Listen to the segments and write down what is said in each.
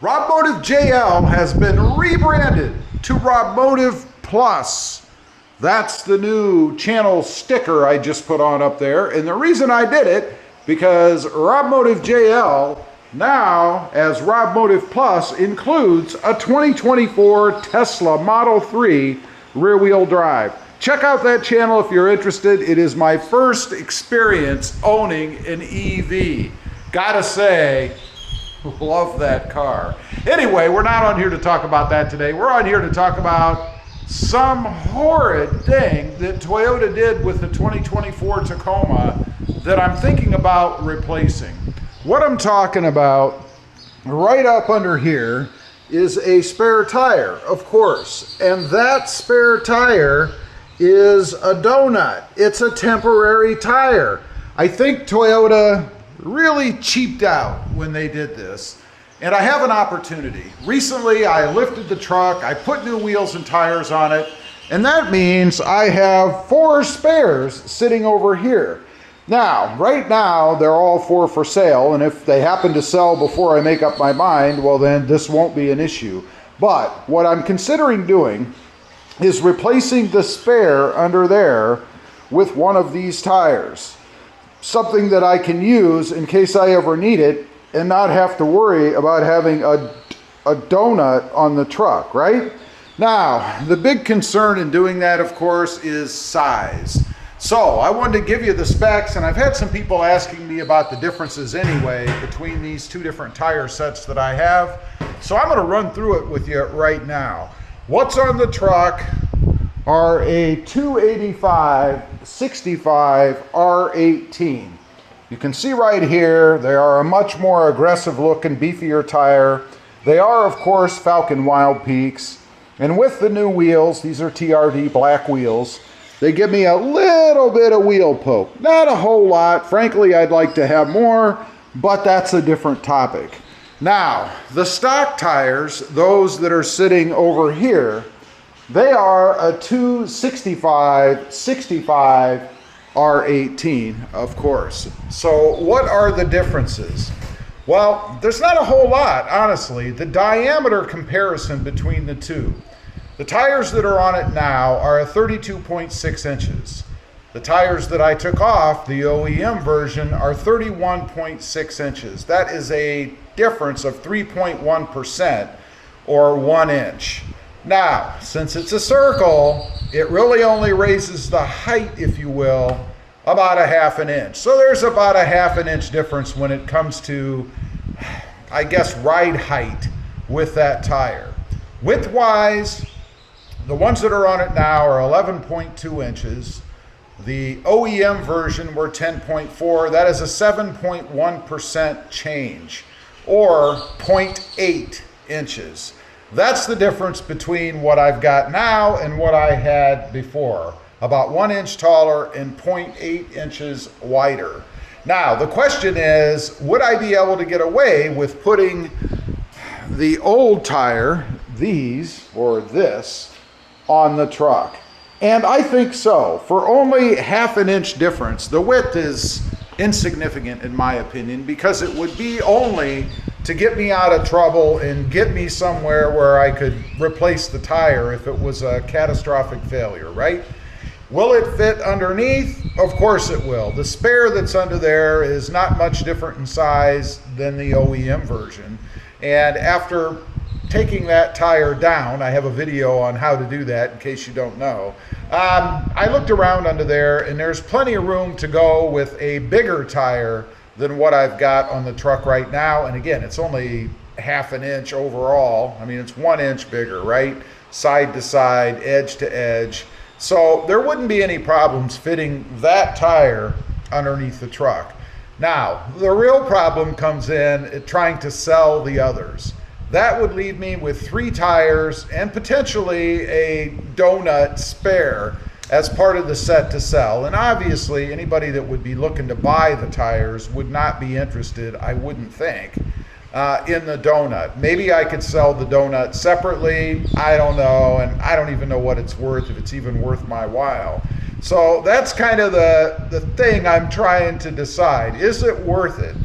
RobMotive JL has been rebranded to RobMotive Plus. That's the new channel sticker I just put on up there. And the reason I did it, because RobMotive JL now, as RobMotive Plus, includes a 2024 Tesla Model 3 rear-wheel drive. Check out that channel if you're interested. It is my first experience owning an EV. Gotta say, love that car. Anyway, we're not on here to talk about that today. We're on here to talk about some horrid thing that Toyota did with the 2024 Tacoma that I'm thinking about replacing. What I'm talking about right up under here is a spare tire, of course. And that spare tire is a donut. It's a temporary tire. I think Toyota really cheaped out when they did this. And I have an opportunity. Recently, I lifted the truck, I put new wheels and tires on it, and that means I have 4 spares sitting over here. Now, right now, they're all 4 for sale, and if they happen to sell before I make up my mind, well then this won't be an issue. But what I'm considering doing is replacing the spare under there with one of these tires. Something that I can use in case I ever need it and not have to worry about having a donut on the truck, right? Now, the big concern in doing that, of course, is size. So I wanted to give you the specs, and I've had some people asking me about the differences anyway between these 2 different tire sets that I have. So I'm gonna run through it with you right now. What's on the truck are a 285/65 R18. You can see right here, they are a much more aggressive looking, beefier tire. They are, of course, Falcon Wild Peaks. And with the new wheels, these are TRD black wheels, they give me a little bit of wheel poke. Not a whole lot. Frankly, I'd like to have more, but that's a different topic. Now, the stock tires, those that are sitting over here, they are a 265/65 R18, of course. So what are the differences? Well, there's not a whole lot, honestly. The diameter comparison between the two. The tires that are on it now are a 32.6 inches. The tires that I took off, the OEM version, are 31.6 inches. That is a difference of 3.1% or 1 inch. Now, since it's a circle, it really only raises the height, if you will, about a 1/2 inch. So there's about a 1/2 inch difference when it comes to, I guess, ride height with that tire. Width-wise, the ones that are on it now are 11.2 inches. The OEM version were 10.4. That is a 7.1% change, or 0.8 inches. That's the difference between what I've got now and what I had before. About 1 inch taller and 0.8 inches wider. Now, the question is, would I be able to get away with putting the old tire, these, or this, on the truck? And I think so. For only 1/2 inch difference, the width is insignificant in my opinion, because it would be only to get me out of trouble and get me somewhere where I could replace the tire if it was a catastrophic failure, right? Will it fit underneath? Of course it will. The spare that's under there is not much different in size than the OEM version. And after taking that tire down, I have a video on how to do that in case you don't know. I looked around under there and there's plenty of room to go with a bigger tire than what I've got on the truck right now. And again, it's only 1/2 inch overall. I mean, it's 1 inch bigger, right? Side to side, edge to edge. So there wouldn't be any problems fitting that tire underneath the truck. Now, the real problem comes in at trying to sell the others. That would leave me with 3 tires and potentially a donut spare as part of the set to sell. And obviously, anybody that would be looking to buy the tires would not be interested, I wouldn't think, in the donut. Maybe I could sell the donut separately. I don't know, and I don't even know what it's worth, if it's even worth my while. So that's kind of the thing I'm trying to decide. Is it worth it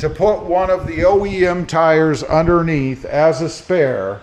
to put one of the OEM tires underneath as a spare,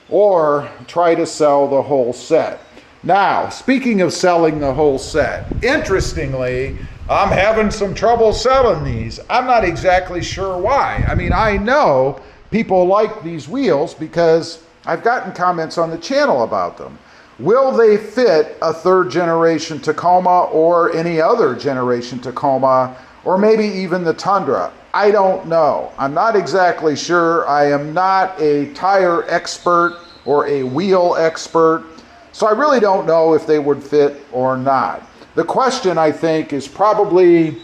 or try to sell the whole set. Now, speaking of selling the whole set, interestingly, I'm having some trouble selling these. I'm not exactly sure why. I mean, I know people like these wheels because I've gotten comments on the channel about them. Will they fit a third generation Tacoma or any other generation Tacoma, or maybe even the Tundra? I don't know. I'm not exactly sure. I am not a tire expert or a wheel expert, so I really don't know if they would fit or not. The question, I think, is probably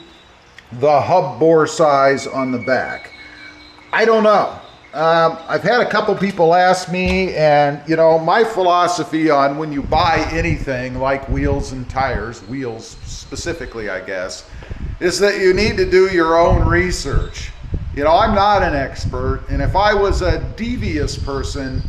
the hub bore size on the back. I don't know. I've had a couple people ask me, and you know, my philosophy on when you buy anything like wheels and tires, wheels specifically, I guess, is that you need to do your own research. You know, I'm not an expert, and if I was a devious person,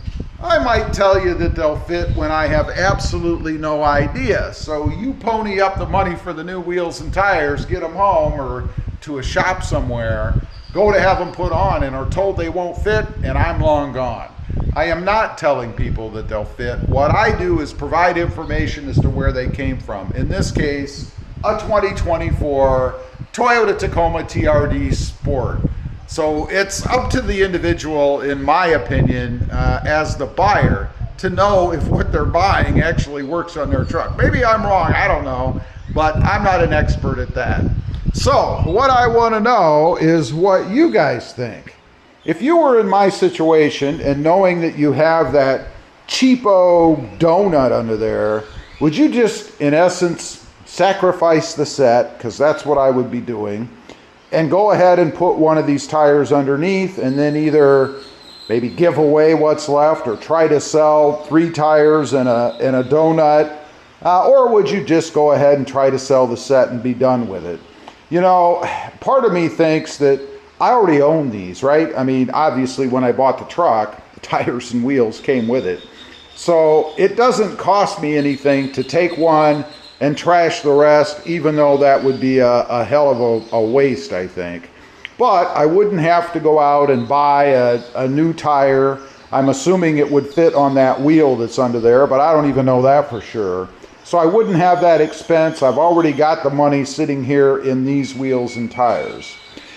I might tell you that they'll fit when I have absolutely no idea. So you pony up the money for the new wheels and tires, get them home or to a shop somewhere, go to have them put on and are told they won't fit, and I'm long gone. I am not telling people that they'll fit. What I do is provide information as to where they came from. In this case, a 2024 Toyota Tacoma TRD Sport. So it's up to the individual, in my opinion, as the buyer, to know if what they're buying actually works on their truck. Maybe I'm wrong, I don't know, but I'm not an expert at that. So what I want to know is what you guys think. If you were in my situation and knowing that you have that cheapo donut under there, would you just, in essence, sacrifice the set, because that's what I would be doing, and go ahead and put one of these tires underneath, and then either maybe give away what's left or try to sell 3 tires and a donut, or would you just go ahead and try to sell the set and be done with it? You know, part of me thinks that I already own these, right? I mean, obviously when I bought the truck, the tires and wheels came with it. So it doesn't cost me anything to take one and trash the rest, even though that would be a hell of a waste, I think. But I wouldn't have to go out and buy a new tire. I'm assuming it would fit on that wheel that's under there, but I don't even know that for sure. So I wouldn't have that expense. I've already got the money sitting here in these wheels and tires.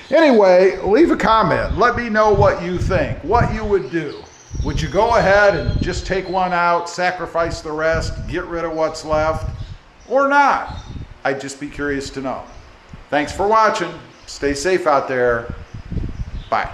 Anyway, leave a comment. Let me know what you think, what you would do. Would you go ahead and just take one out, sacrifice the rest, get rid of what's left? Or not? I'd just be curious to know. Thanks for watching. Stay safe out there. Bye.